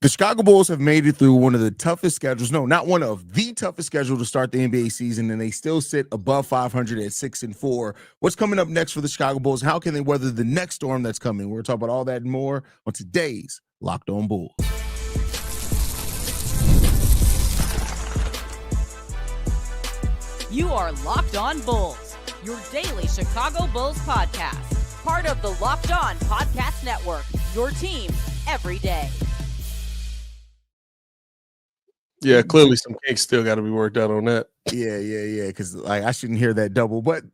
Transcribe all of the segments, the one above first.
The Chicago Bulls have made it through one of the toughest schedules. No, not one of the toughest schedule to start the NBA season, and they still sit above 500 at 6-4. What's coming up next for the Chicago Bulls? How can they weather the next storm that's coming? We're going to talk about all that and more on today's Locked On Bulls. You are Locked On Bulls, your daily Chicago Bulls podcast. Part of the Locked On Podcast Network, your team every day. Yeah, clearly some kinks still got to be worked out on that. Yeah. Because I shouldn't hear that double. But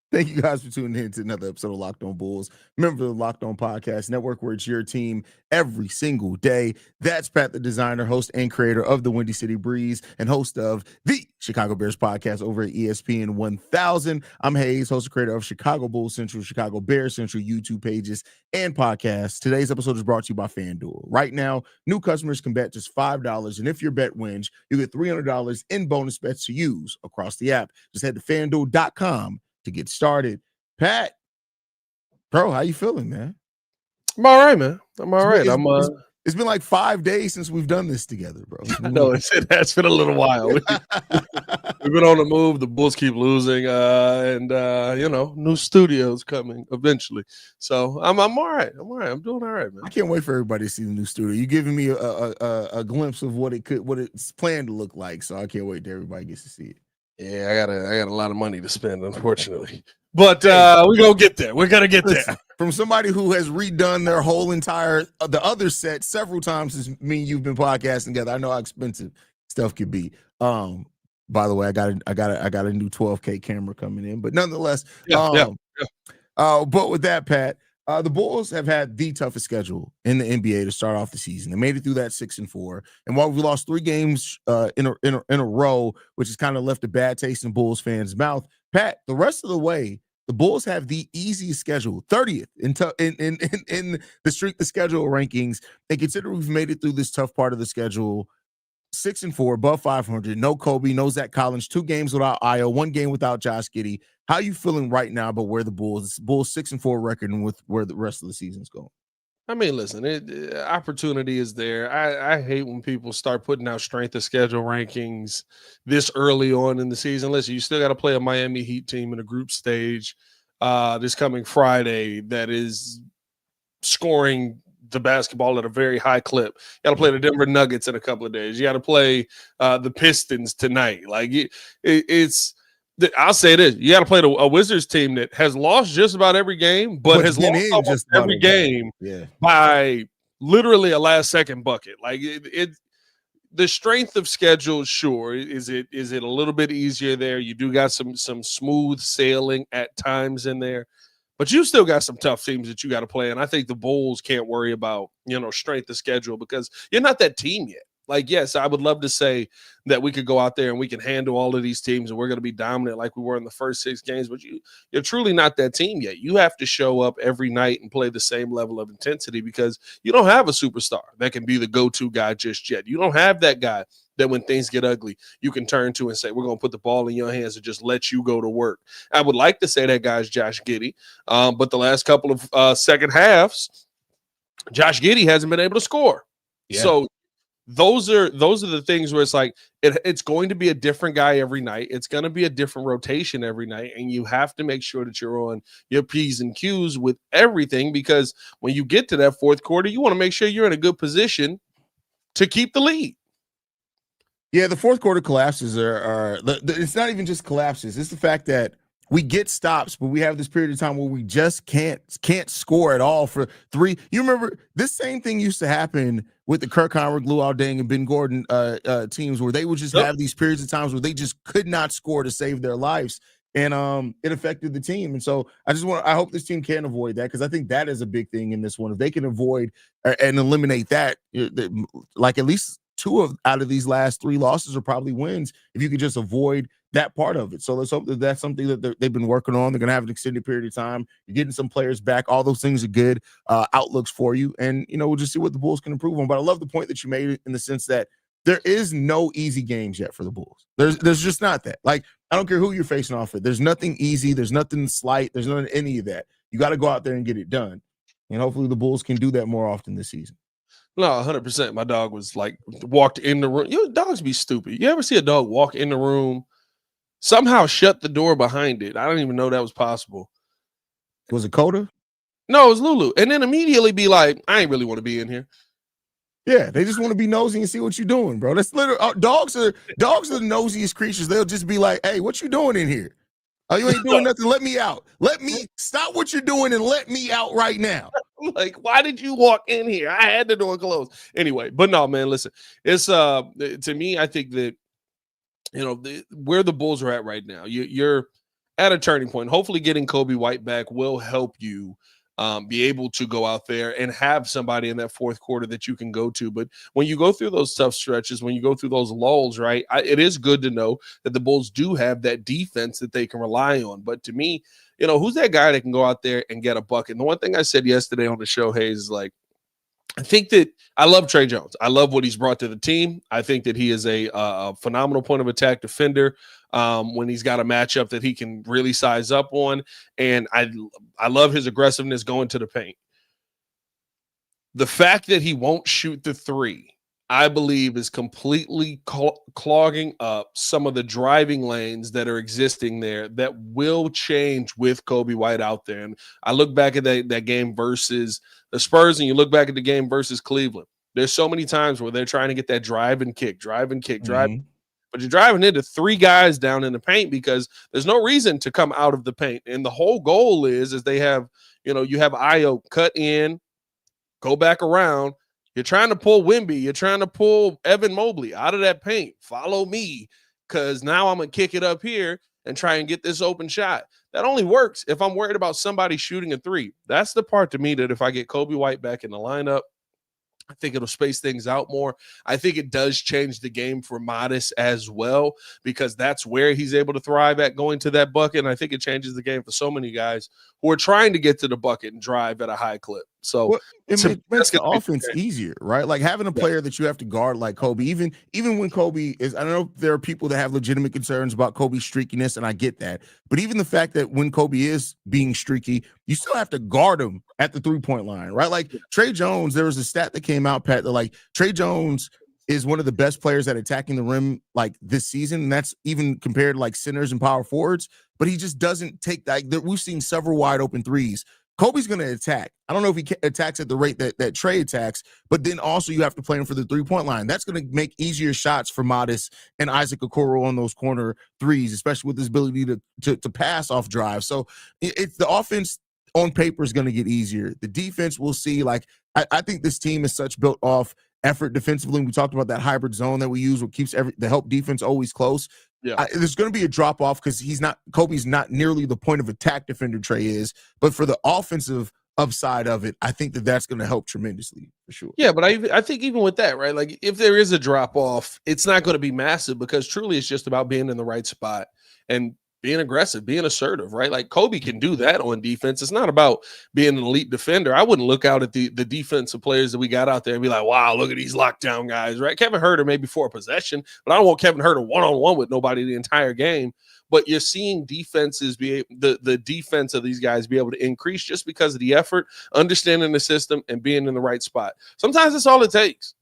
thank you guys for tuning in to another episode of Locked On Bulls. Remember the Locked On Podcast Network, where it's your team every single day. That's Pat, the designer, host, and creator of the Windy City Breeze, and host of the Chicago Bears podcast over at ESPN 1000. I'm Hayes, host and creator of Chicago Bulls Central, Chicago Bears Central YouTube pages and podcasts. Today's episode is brought to you by FanDuel. Right now, new customers can bet just $5, and if your bet wins, you get $300 in bonus bets to use across the app. Just head to FanDuel.com to get started. Pat, bro, how you feeling, man? I'm all right, man. I'm all right. It's been like 5 days since we've done this together, bro. I know it's been a little while. We've been on the move. The Bulls keep losing, and new studios coming eventually. So I'm all right. I'm doing all right, man. I can't wait for everybody to see the new studio. You're giving me a glimpse of what it's planned to look like. So I can't wait till everybody gets to see it. Yeah, I got a lot of money to spend, unfortunately. But we're gonna get there. We're gonna get there. From somebody who has redone their whole entire the other set several times since me and you've been podcasting together, I know how expensive stuff could be. By the way, I got a new 12K camera coming in, but nonetheless, but with that, Pat, the Bulls have had the toughest schedule in the NBA to start off the season. They made it through that 6-4, and while we lost 3 games in a row, which has kind of left a bad taste in Bulls fans' mouth, Pat, the rest of the way, the Bulls have the easiest schedule, 30th in the strength of schedule rankings. And consider we've made it through this tough part of the schedule, 6-4, above 500, no Coby, no Zach Collins, 2 games without Io, 1 game without Josh Giddey. How are you feeling right now about where the Bulls 6-4 record and with where the rest of the season's going? I mean, listen, opportunity is there. I hate when people start putting out strength of schedule rankings this early on in the season. Listen, you still got to play a Miami Heat team in a group stage this coming Friday that is scoring the basketball at a very high clip. You got to play the Denver Nuggets in a couple of days. You got to play the Pistons tonight. Like it's. I'll say this: you got to play a Wizards team that has lost just about every game, but has lost almost every game by literally a last-second bucket. Like the strength of schedule, sure, is it a little bit easier there? You do got some smooth sailing at times in there, but you still got some tough teams that you got to play. And I think the Bulls can't worry about strength of schedule because you're not that team yet. Like, yes, I would love to say that we could go out there and we can handle all of these teams and we're going to be dominant like we were in the first 6 games, but you're truly not that team yet. You have to show up every night and play the same level of intensity because you don't have a superstar that can be the go-to guy just yet. You don't have that guy that when things get ugly, you can turn to and say, we're going to put the ball in your hands and just let you go to work. I would like to say that guy's Josh Giddey, but the last couple of second halves, Josh Giddey hasn't been able to score. Yeah. So those are the things where it's like it's going to be a different guy every night. It's going to be a different rotation every night, and you have to make sure that you're on your P's and Q's with everything because when you get to that fourth quarter, you want to make sure you're in a good position to keep the lead. Yeah, the fourth quarter collapses are it's not even just collapses. It's the fact that we get stops, but we have this period of time where we just can't score at all for 3. You remember this same thing used to happen with the Kirk Hinrich, Luol Deng, and Ben Gordon teams where they would just have these periods of times where they just could not score to save their lives, and it affected the team. And so I hope this team can avoid that because I think that is a big thing in this one. If they can avoid and eliminate that, like at least 2 out of these last 3 losses are probably wins if you could just avoid that part of it. So let's hope that that's something that they've been working on. They're going to have an extended period of time. You're getting some players back. All those things are good outlooks for you. And, we'll just see what the Bulls can improve on. But I love the point that you made in the sense that there is no easy games yet for the Bulls. There's just not that. Like, I don't care who you're facing off with. There's nothing easy. There's nothing slight. There's nothing any of that. You got to go out there and get it done. And hopefully the Bulls can do that more often this season. No, 100%. My dog was like walked in the room. Dogs be stupid. You ever see a dog walk in the room, somehow shut the door behind it? I didn't even know that was possible. Was it Coda? No, it was Lulu. And then immediately be like, I ain't really want to be in here. Yeah, they just want to be nosy and see what you're doing, bro. That's literally dogs are the nosiest creatures. They'll just be like, "Hey, what you doing in here? Oh, you ain't doing nothing. Let me out. Let me stop what you're doing and let me out right now." Like, why did you walk in here? I had the door closed. Anyway, but no, man, listen. It's to me, I think that where the Bulls are at right now, you're at a turning point. Hopefully getting Coby White back will help you be able to go out there and have somebody in that fourth quarter that you can go to. But when you go through those tough stretches, when you go through those lulls, right, it is good to know that the Bulls do have that defense that they can rely on. But to me, who's that guy that can go out there and get a bucket? And the one thing I said yesterday on the show, Hayes, is like, I think that I love Trey Jones. I love what he's brought to the team. I think that he is a phenomenal point of attack defender when he's got a matchup that he can really size up on. And I love his aggressiveness going to the paint. The fact that he won't shoot the three, I believe, is completely clogging up some of the driving lanes that are existing there that will change with Coby White out there. And I look back at that game versus the Spurs, and you look back at the game versus Cleveland. There's so many times where they're trying to get that drive and kick, Mm-hmm. but you're driving into three guys down in the paint because there's no reason to come out of the paint. And the whole goal is they have, you have Io cut in, go back around. You're trying to pull Wemby. You're trying to pull Evan Mobley out of that paint. Follow me, because now I'm going to kick it up here and try and get this open shot. That only works if I'm worried about somebody shooting a three. That's the part to me that if I get Coby White back in the lineup, I think it'll space things out more. I think it does change the game for Modest as well, because that's where he's able to thrive at, going to that bucket. And I think it changes the game for so many guys who are trying to get to the bucket and drive at a high clip. So it makes the offense easier, right? Like having a player that you have to guard like Coby, even when Coby is, I don't know if there are people that have legitimate concerns about Coby's streakiness, and I get that. But even the fact that when Coby is being streaky, you still have to guard him at the 3-point line, right? Like Trey Jones, there was a stat that came out, Pat, that like Trey Jones is one of the best players at attacking the rim like this season. And that's even compared to like centers and power forwards, but he just doesn't take that. We've seen several wide open threes. Coby's going to attack. I don't know if he attacks at the rate that Trey attacks, but then also you have to play him for the 3-point line. That's going to make easier shots for Modest and Isaac Okoro on those corner threes, especially with his ability to pass off drive. So it's the offense on paper is going to get easier. The defense, we'll see. Like I think this team is such built off effort defensively. We talked about that hybrid zone that we use, what keeps the help defense always close. Yeah. There's going to be a drop off because Coby's not nearly the point of attack defender Trey is, but for the offensive upside of it, I think that's going to help tremendously for sure. Yeah, but I think even with that, right, like if there is a drop off, it's not going to be massive, because truly it's just about being in the right spot and being aggressive, being assertive, right? Like Coby can do that on defense. It's not about being an elite defender. I wouldn't look out at the defensive players that we got out there and be like, wow, look at these lockdown guys, right? Kevin Huerter maybe for a possession, but I don't want Kevin Huerter one-on-one with nobody the entire game. But you're seeing defenses the defense of these guys be able to increase just because of the effort, understanding the system, and being in the right spot. Sometimes that's all it takes.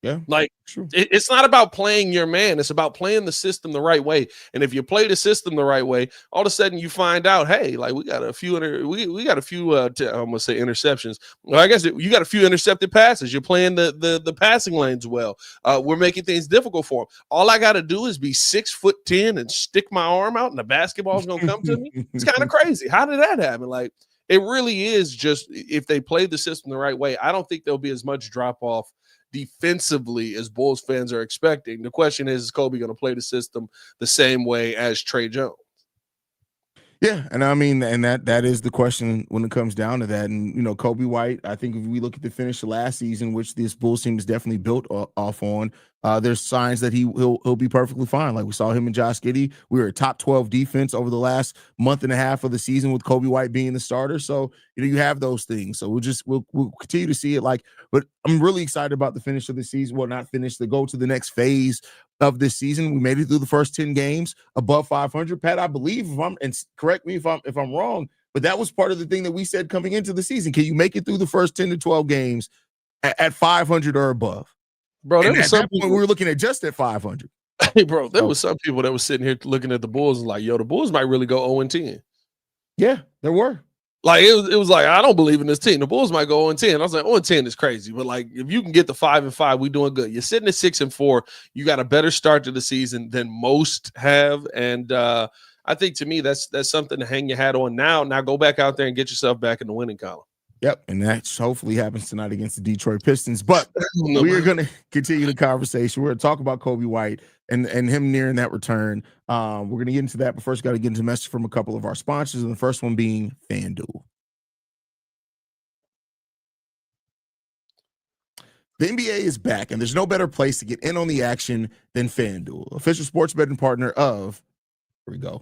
Yeah, like true. It's not about playing your man. It's about playing the system the right way. And if you play the system the right way, all of a sudden you find out, hey, like we got a few we got a few I'm gonna say interceptions. Well, I guess you got a few intercepted passes. You're playing the passing lanes well. We're making things difficult for them. All I got to do is be 6'10" and stick my arm out, and the basketball's gonna come to me. It's kind of crazy. How did that happen? Like, it really is just, if they play the system the right way, I don't think there'll be as much drop off defensively as Bulls fans are expecting. The question is Coby going to play the system the same way as Trey Jones? Yeah, and I mean, and that is the question when it comes down to that. And Coby White, I think if we look at the finish of last season, which this Bulls team is definitely built off on, there's signs that he'll be perfectly fine. Like we saw him and Josh Giddey. We were a top 12 defense over the last month and a half of the season with Coby White being the starter. So you have those things. So we'll continue to see it. But I'm really excited about the finish of the season. Well, not finish, to go to the next phase of this season. We made it through the first 10 games above 500. Pat, I believe, and correct me if I'm wrong, but that was part of the thing that we said coming into the season. Can you make it through the first 10 to 12 games at 500 or above. Bro, there And was at some that people, point, we were looking at just at 500. hey, bro, there was some people that was sitting here looking at the Bulls like, yo, the Bulls might really go 0-10. Yeah, there were. Like it was like, I don't believe in this team. The Bulls might go 0-10. I was like, 0-10 is crazy. But like, if you can get the 5-5, we doing good. You're sitting at 6-4. You got a better start to the season than most have. And I think to me, that's something to hang your hat on now. Now go back out there and get yourself back in the winning column. Yep, and that hopefully happens tonight against the Detroit Pistons. But we are going to continue the conversation. We're going to talk about Coby White and him nearing that return. We're going to get into that, but first got to get into a message from a couple of our sponsors, and the first one being FanDuel. The NBA is back, and there's no better place to get in on the action than FanDuel, official sports betting partner of. Here we go.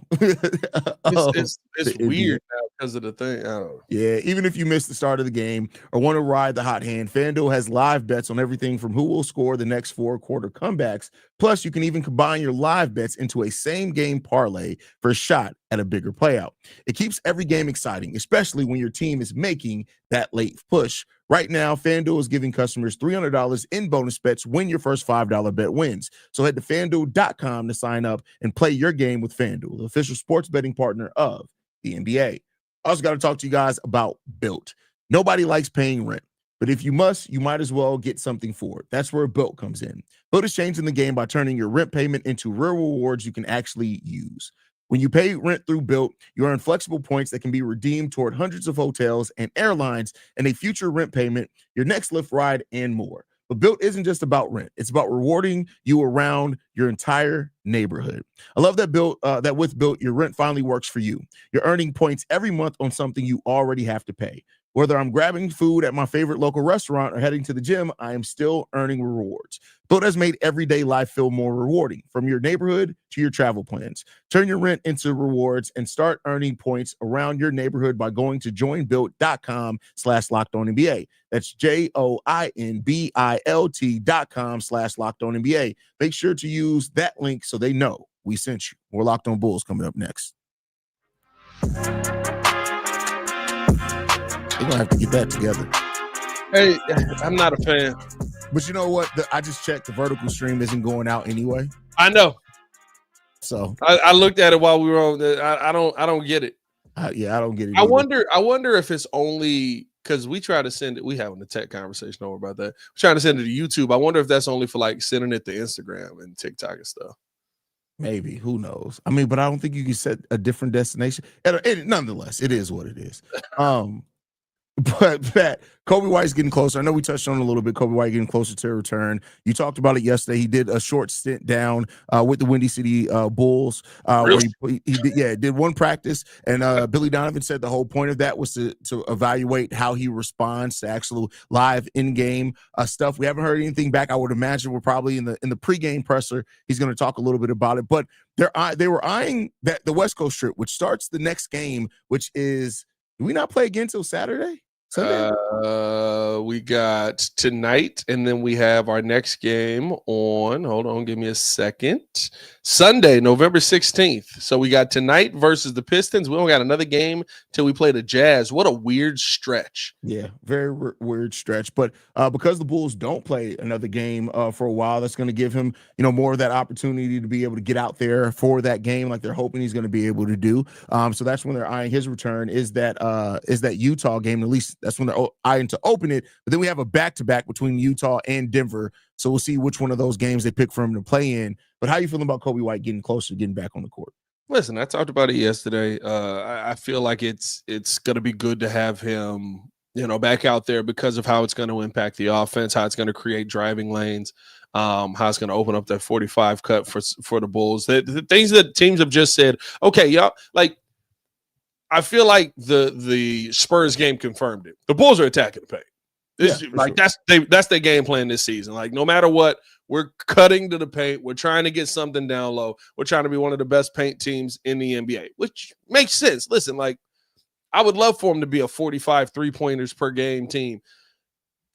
It's weird now because of the thing. I don't know. Yeah, even if you missed the start of the game or want to ride the hot hand, FanDuel has live bets on everything from who will score the next 4 quarter comebacks. Plus, you can even combine your live bets into a same game parlay for a shot at a bigger payout. It keeps every game exciting, especially when your team is making that late push. Right now, FanDuel is giving customers $300 in bonus bets when your first $5 bet wins. So head to FanDuel.com to sign up and play your game with FanDuel, the official sports betting partner of the NBA. I also got to talk to you guys about Built. Nobody likes paying rent, but if you must, you might as well get something for it. That's where Built comes in. Built is changing the game by turning your rent payment into real rewards you can actually use. When you pay rent through Built, you earn flexible points that can be redeemed toward hundreds of hotels and airlines and a future rent payment, your next Lyft ride, and more. But Built isn't just about rent. It's about rewarding you around your entire neighborhood. I love that with Built, your rent finally works for you. You're earning points every month on something you already have to pay. Whether I'm grabbing food at my favorite local restaurant or heading to the gym, I am still earning rewards. Built has made everyday life feel more rewarding, from your neighborhood to your travel plans. Turn your rent into rewards and start earning points around your neighborhood by going to joinbuilt.com/LockedOnNBA. That's JOINBILT.com/LockedOnNBA. Make sure to use that link so they know we sent you. More Locked On Bulls coming up next. They're going to have to get that together. Hey, I'm not a fan. But you know what? I just checked. The vertical stream isn't going out anyway. I know. So I looked at it while we were on. I don't get it. I don't get it. I wonder if it's only because we try to send it. We having a tech conversation over about that. We're trying to send it to YouTube. I wonder if that's only for like sending it to Instagram and TikTok and stuff. Maybe, who knows? I mean, but I don't think you can set a different destination. Nonetheless, it is what it is. But Pat, Coby White's getting closer. I know we touched on it a little bit. Coby White getting closer to a return. You talked about it yesterday. He did a short stint down with the Windy City Bulls. Really? Where he did one practice. And Billy Donovan said the whole point of that was to evaluate how he responds to actual live in-game stuff. We haven't heard anything back. I would imagine we're probably in the pregame presser. He's going to talk a little bit about it. But they were eyeing the West Coast trip, which starts the next game, which is, do we not play again till Saturday? Sunday? We got tonight, and then we have our next game on. Hold on, give me a second. Sunday, November 16th. So we got tonight versus the Pistons. We don't got another game till we play the Jazz. What a weird stretch. Yeah, very weird stretch. But because the Bulls don't play another game for a while, that's going to give him, more of that opportunity to be able to get out there for that game, like they're hoping he's going to be able to do. So that's when they're eyeing his return. Is that Utah game? At least that's when they're eyeing to open it. But then we have a back-to-back between Utah and Denver. So we'll see which one of those games they pick for him to play in. But how you feeling about Coby White getting closer, getting back on the court? Listen, I talked about it yesterday. I feel like it's going to be good to have him, back out there because of how it's going to impact the offense, how it's going to create driving lanes, how it's going to open up that 45 cut for the Bulls. The things that teams have just said, okay, y'all, like, I feel like the Spurs game confirmed it. The Bulls are attacking the paint. That's their game plan this season. Like, no matter what, we're cutting to the paint. We're trying to get something down low. We're trying to be one of the best paint teams in the NBA, which makes sense. Listen, like, I would love for them to be a 45 3-pointers per game team,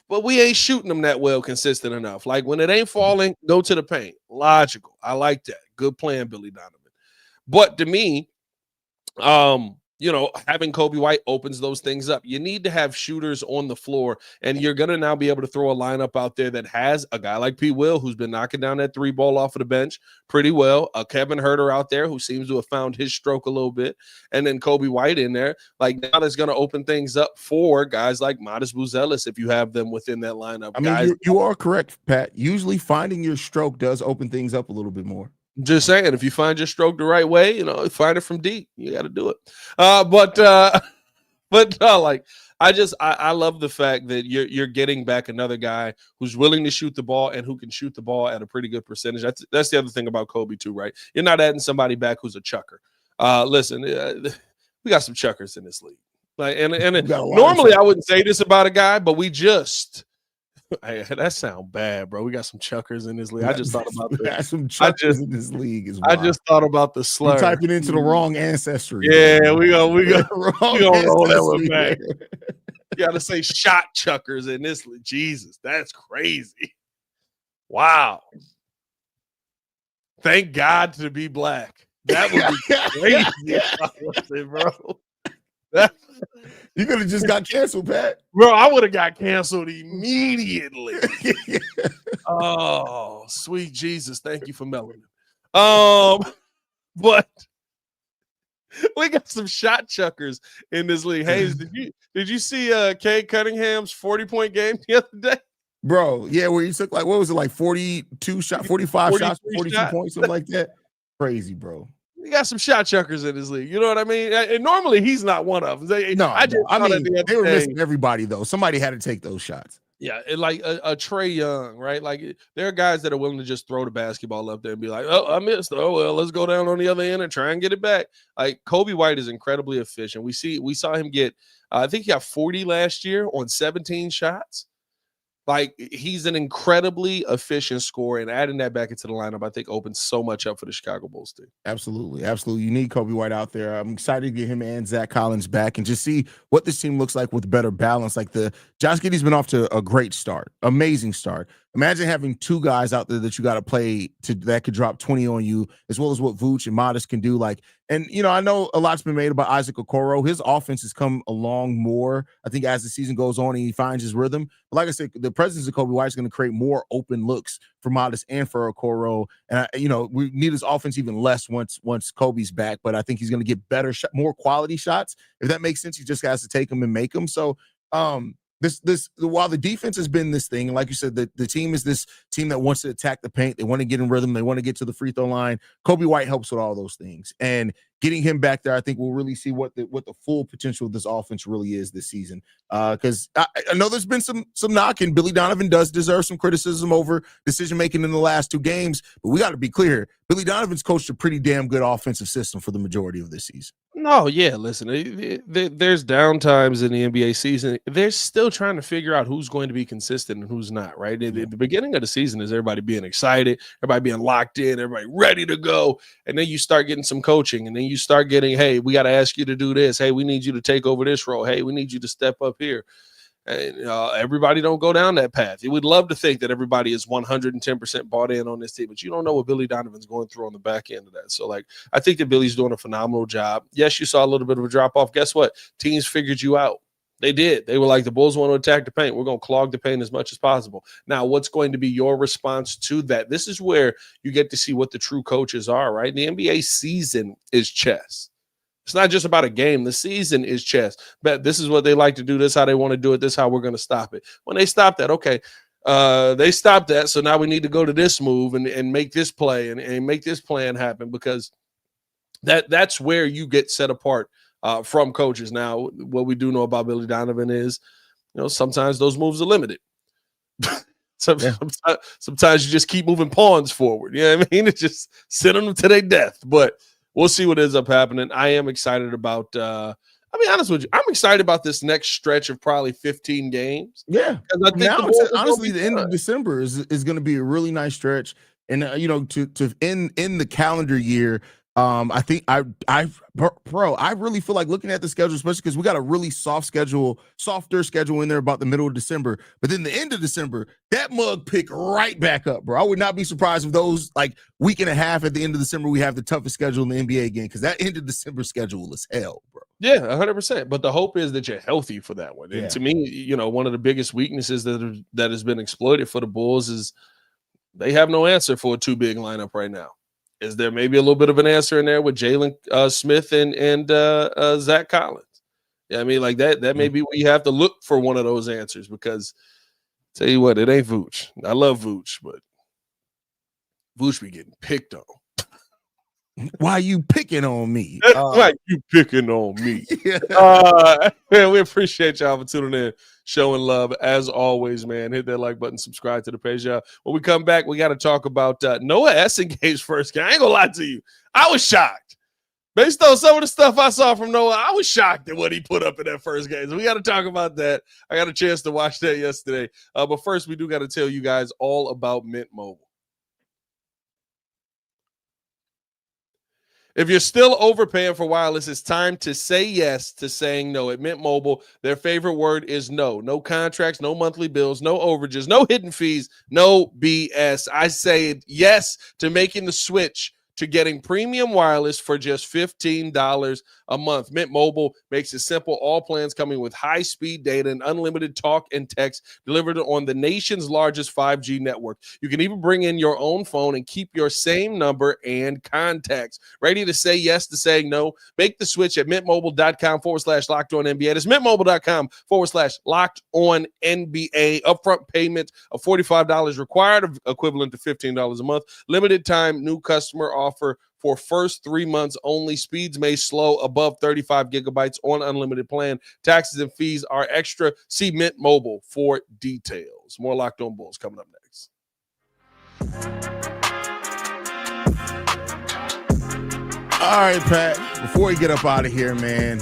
but we ain't shooting them that well consistent enough. Like, when it ain't falling, go to the paint. Logical. I like that. Good plan, Billy Donovan. But to me, having Coby White opens those things up. You need to have shooters on the floor, and you're going to now be able to throw a lineup out there that has a guy like P. Will, who's been knocking down that 3-ball off of the bench pretty well, a Kevin Huerter out there who seems to have found his stroke a little bit, and then Coby White in there. Like, now that's going to open things up for guys like Modest Buzelis if you have them within that lineup. I mean, you are correct, Pat. Usually finding your stroke does open things up a little bit more. Just saying, if you find your stroke the right way, find it from deep. You got to do it. But I love the fact that you're getting back another guy who's willing to shoot the ball and who can shoot the ball at a pretty good percentage. That's the other thing about Coby too, right? You're not adding somebody back who's a chucker. Listen, we got some chuckers in this league. Like, and normally I wouldn't say this about a guy, but we just. Hey, that sound bad, bro. We got some chuckers in this league. I just thought about that. Some chuckers in this league is I just thought about the slur. You're typing into the wrong ancestry. Yeah, we gonna roll that one back. You gotta say shot chuckers in this league. Jesus, that's crazy. Wow. Thank God to be black. That would be crazy, bro. You could have just got canceled, Pat. Bro, I would have got canceled immediately. Oh, sweet Jesus. Thank you for melanin. But we got some shot chuckers in this league. Hayes, did you see Cade Cunningham's 40-point game the other day? Bro, yeah, where he took like 45 shots, 42 points, something like that. Crazy, bro. You got some shot chuckers in his league. You know what I mean? And normally he's not one of them. They were missing everybody, though. Somebody had to take those shots. Yeah, like a Trey Young, right? Like, there are guys that are willing to just throw the basketball up there and be like, oh, I missed. Oh, well, let's go down on the other end and try and get it back. Like, Coby White is incredibly efficient. We saw him get, I think he got 40 last year on 17 shots. Like, he's an incredibly efficient scorer, and adding that back into the lineup, I think, opens so much up for the Chicago Bulls team. Absolutely. You need Coby White out there. I'm excited to get him and Zach Collins back and just see what this team looks like with better balance. Like, Josh Giddey's been off to a great start, amazing start. Imagine having two guys out there that you got to play that could drop 20 on you, as well as what Vooch and Modest can do. Like, and I know a lot's been made about Isaac Okoro. His offense has come along more, I think, as the season goes on and he finds his rhythm. But like I said, the presence of Coby White is going to create more open looks for Modest and for Okoro. And we need his offense even less once Coby's back. But I think he's going to get better, more quality shots. If that makes sense, he just has to take them and make them. So, while the defense has been this thing, and like you said, the team is this team that wants to attack the paint, they want to get in rhythm, they want to get to the free throw line. Coby White helps with all those things, and getting him back there, I think we'll really see what the full potential of this offense really is this season. Because I know there's been some knock, and Billy Donovan does deserve some criticism over decision making in the last two games. But we got to be clear: Billy Donovan's coached a pretty damn good offensive system for the majority of this season. No, yeah, listen, there's downtimes in the NBA season. They're still trying to figure out who's going to be consistent and who's not, right? At the beginning of the season is everybody being excited, everybody being locked in, everybody ready to go. And then you start getting some coaching, and then you start getting, hey, we got to ask you to do this. Hey, we need you to take over this role. Hey, we need you to step up here. And everybody don't go down that path. You would love to think that everybody is 110% bought in on this team, but you don't know what Billy Donovan's going through on the back end of that. So, like, I think that Billy's doing a phenomenal job. Yes, you saw a little bit of a drop-off. Guess what? Teams figured you out. They did. They were like, the Bulls want to attack the paint. We're going to clog the paint as much as possible. Now, what's going to be your response to that? This is where you get to see what the true coaches are, right? The NBA season is chess. It's not just about a game. The season is chess. But this is what they like to do. This is how they want to do it. This is how we're going to stop it. When they stop that, okay, they stopped that. So now we need to go to this move and make this play and make this plan happen, because that's where you get set apart from coaches. Now, what we do know about Billy Donovan is, sometimes those moves are limited. Sometimes you just keep moving pawns forward. You know what I mean? It's just send them to their death. But we'll see what ends up happening. I am excited about I'll be honest with you. I'm excited about this next stretch of probably 15 games. Yeah. I think honestly, the end of December is going to be a really nice stretch. And, to end the calendar year, I think I really feel like looking at the schedule, especially because we got a really softer schedule in there about the middle of December. But then the end of December, that mug pick right back up, bro. I would not be surprised if those week and a half at the end of December, we have the toughest schedule in the NBA again, because that end of December schedule is hell, bro. Yeah, 100%. But the hope is that you're healthy for that one. And Yeah. to me, one of the biggest weaknesses that has been exploited for the Bulls is they have no answer for a too big lineup right now. Is there maybe a little bit of an answer in there with Jalen Smith and Zach Collins? Yeah, I mean, like that may be where you have to look for one of those answers, because tell you what, it ain't Vooch. I love Vooch, but Vooch be getting picked on. Why you picking on me? Why you picking on me? Man, we appreciate y'all for tuning in, showing love as always, man. Hit that like button, subscribe to the page, y'all. When we come back, we got to talk about Noa Essenge's first game. I ain't gonna lie to you, I was shocked. Based on some of the stuff I saw from Noah, I was shocked at what he put up in that first game. So we got to talk about that. I got a chance to watch that yesterday. But first, we do got to tell you guys all about Mint Mobile. If you're still overpaying for wireless, it's time to say yes to saying no. At Mint Mobile, their favorite word is no. No contracts, no monthly bills, no overages, no hidden fees, no BS. I say yes to making the switch to getting premium wireless for just $15 a month. Mint Mobile makes it simple. All plans coming with high-speed data and unlimited talk and text delivered on the nation's largest 5G network. You can even bring in your own phone and keep your same number and contacts. Ready to say yes to saying no? Make the switch at mintmobile.com/LockedOnNBA. That's mintmobile.com/LockedOnNBA. Upfront payment of $45 required, equivalent to $15 a month. Limited time new customer offer for first 3 months only. Speeds may slow above 35 gigabytes on unlimited plan. Taxes and fees are extra. See Mint Mobile for details. More Locked On Bulls coming up next. All right, Pat, before we get up out of here, man,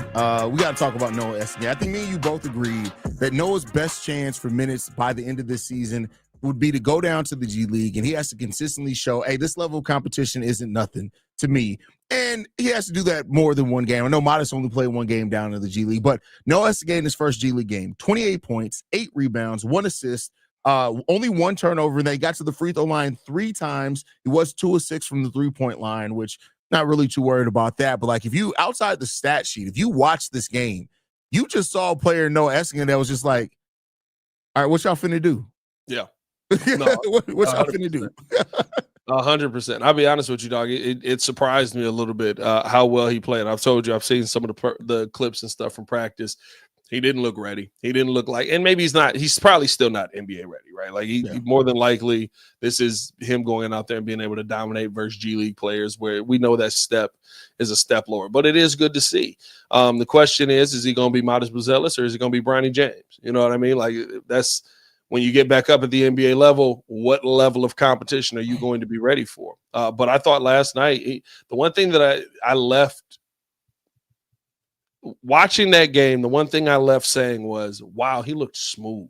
we got to talk about Noa Essengue. I think me and you both agreed that Noah's best chance for minutes by the end of this season would be to go down to the G League, and he has to consistently show, hey, this level of competition isn't nothing to me. And he has to do that more than one game. I know Modest only played one game down in the G League, but Noa Essengue in his first G League game, 28 points, 8 rebounds, 1 assist, only 1 turnover, and they got to the free throw line 3 times. He was 2 of 6 from the 3-point line, which not really too worried about that. But like, if you outside the stat sheet, if you watch this game, you just saw a player Noa Essengue that was just like, all right, what y'all finna do? Yeah. No, what y'all finna do? 100%. I'll be honest with you, dog. It surprised me a little bit how well he played. I've told you, I've seen some of the clips and stuff from practice. He didn't look ready. He didn't look like, and maybe he's probably still not NBA ready, right? Like he more than likely, this is him going out there and being able to dominate versus G League players, where we know that step is a step lower, but it is good to see. The question is he going to be Modest Buzelis, or is he going to be Bronny James? You know what I mean? Like, that's when you get back up at the NBA level, what level of competition are you going to be ready for? But I thought last night, the one thing that I left watching that game, the one thing I left saying was, wow, he looked smooth.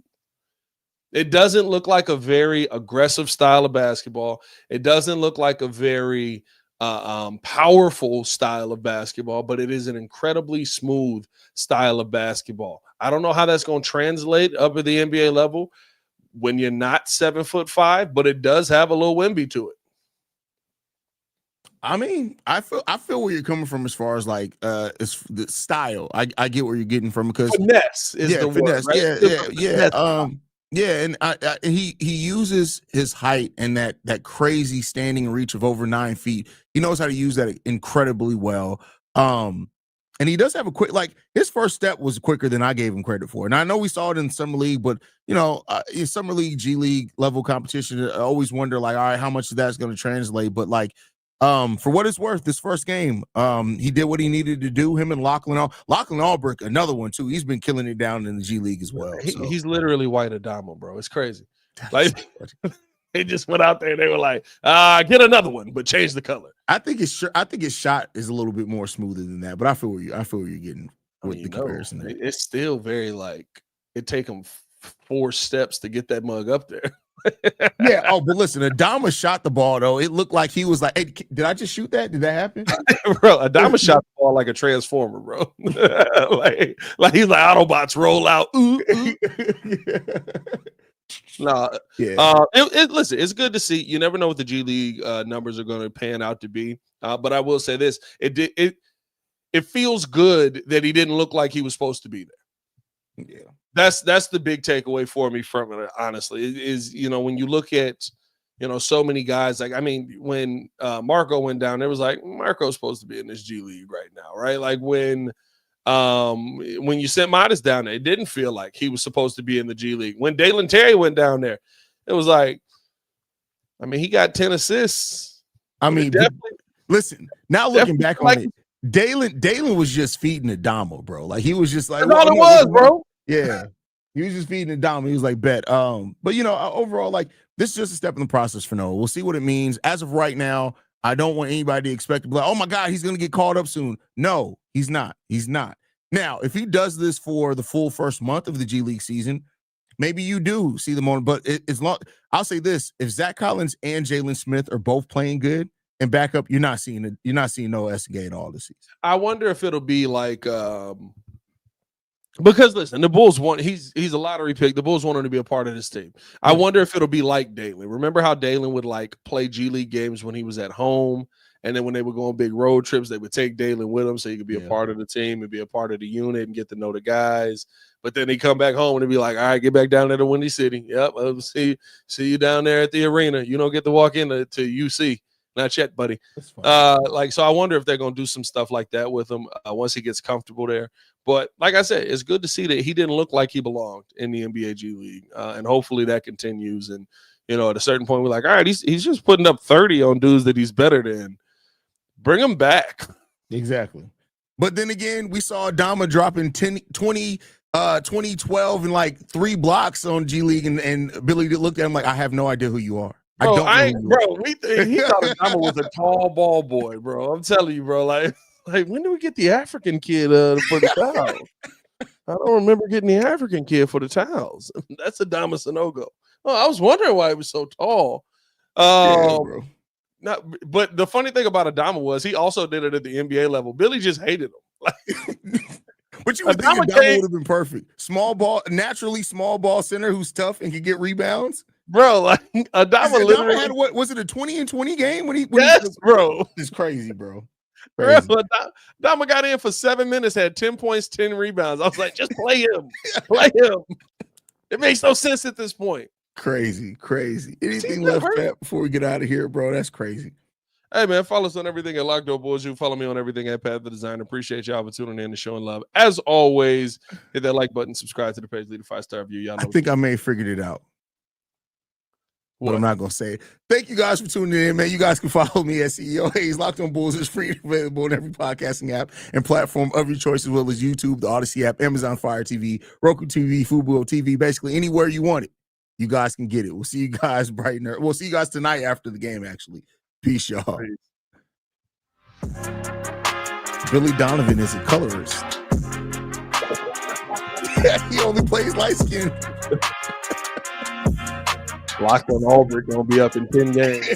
It doesn't look like a very aggressive style of basketball. It doesn't look like a very powerful style of basketball, but it is an incredibly smooth style of basketball. I don't know how that's going to translate up at the NBA level when you're not 7'5", but it does have a little Wemby to it. I mean, I feel where you're coming from as far as like it's the style. I get where you're getting from, because finesse is the finesse. word, right? And he uses his height and that crazy standing reach of over 9 feet. He knows how to use that incredibly well. And he does have a quick, like, his first step was quicker than I gave him credit for. And I know we saw it in Summer League, but in Summer League, G League level competition, I always wonder, like, all right, how much of that's going to translate? But like, for what it's worth, this first game, he did what he needed to do. Him and Lachlan Albrecht, another one too. He's been killing it down in the G League as well. He's literally White Adamo, bro. It's crazy. Like, they just went out there and they were like, get another one, but change the color. I think his shot is a little bit more smoother than that. But I feel where you're getting with the comparison there. It's still very like it take him 4 steps to get that mug up there. Yeah. Oh, but listen, Adama shot the ball though. It looked like he was like, "Hey, did I just shoot that? Did that happen?" Bro, Adama shot the ball like a transformer, bro. like he's like Autobots roll out. Ooh, ooh. Listen, it's good to see. You never know what the G League numbers are going to pan out to be. But I will say this: it feels good that he didn't look like he was supposed to be there. Yeah. That's the big takeaway for me from it, honestly, is, when you look at, so many guys, like, I mean, when Marco went down, it was like, Marco's supposed to be in this G League right now, right? Like when you sent Modest down there, it didn't feel like he was supposed to be in the G League. When Dalen Terry went down there, it was like, I mean, he got 10 assists. I mean, listen, now looking back on it, Dalen was just feeding Adamo, bro. Like, he was just like, that's all it was, bro. Yeah. He was just feeding Adamo. He was like, bet. But overall, like, this is just a step in the process for Noah. We'll see what it means. As of right now, I don't want anybody to expect to be like, oh my God, he's gonna get called up soon. No, he's not. He's not. Now, if he does this for the full first month of the G League season, maybe you do see the moment. But I'll say this: if Zach Collins and Jalen Smith are both playing good and back up, you're not seeing Noa Essengue at all this season. I wonder if it'll be like because listen, the Bulls want he's a lottery pick. The Bulls want him to be a part of this team. I wonder if it'll be like Dalen. Remember how Dalen would like play G League games when he was at home, and then when they would go on big road trips, they would take Dalen with them so he could be a part of the team and be a part of the unit and get to know the guys. But then he come back home and he'd be like, all right, get back down there to Windy City. Yep, I'll see you down there at the arena. You don't get to walk into UC. Not yet, buddy. So I wonder if they're going to do some stuff like that with him once he gets comfortable there. But like I said, it's good to see that he didn't look like he belonged in the NBA G League. And hopefully that continues. And, at a certain point, we're like, all right, he's just putting up 30 on dudes that he's better than. Bring him back. Exactly. But then again, we saw Adama dropping 2012 and like 3 blocks on G League. And Billy looked at him like, I have no idea who you are. Bro, he thought Adama was a tall ball boy, bro. I'm telling you, bro. Like when did we get the African kid for the towels? I don't remember getting the African kid for the towels. That's Adama Sanogo. Oh, I was wondering why he was so tall. Bro. But the funny thing about Adama was he also did it at the NBA level. Billy just hated him. But you would think Adama would have been perfect. Naturally small ball center who's tough and can get rebounds. Bro, like Adama literally had what was it, a 20-20 game when he bro. It's crazy, bro. Crazy. Bro, Adama got in for 7 minutes, had 10 points, 10 rebounds. I was like, just play him. Play him. It makes no sense at this point. Crazy. Anything left before we get out of here, bro? That's crazy. Hey, man, follow us on everything at Locked On Bulls. You follow me on everything at Pat the Designer. Appreciate y'all for tuning in and showing love. As always, hit that like button, subscribe to the page, leave a 5-star review. Y'all know I think I may have figured it out. But I'm not going to say it. Thank you guys for tuning in, man. You guys can follow me at CEO Hayes. Locked On Bulls is free and available on every podcasting app and platform of your choice, as well as YouTube, the Odyssey app, Amazon Fire TV, Roku TV, Fubo TV, basically anywhere you want it. You guys can get it. We'll see you guys We'll see you guys tonight after the game, actually. Peace, y'all. Billy Donovan is a colorist. He only plays light skin. Locked On Aldrich gonna be up in 10 games.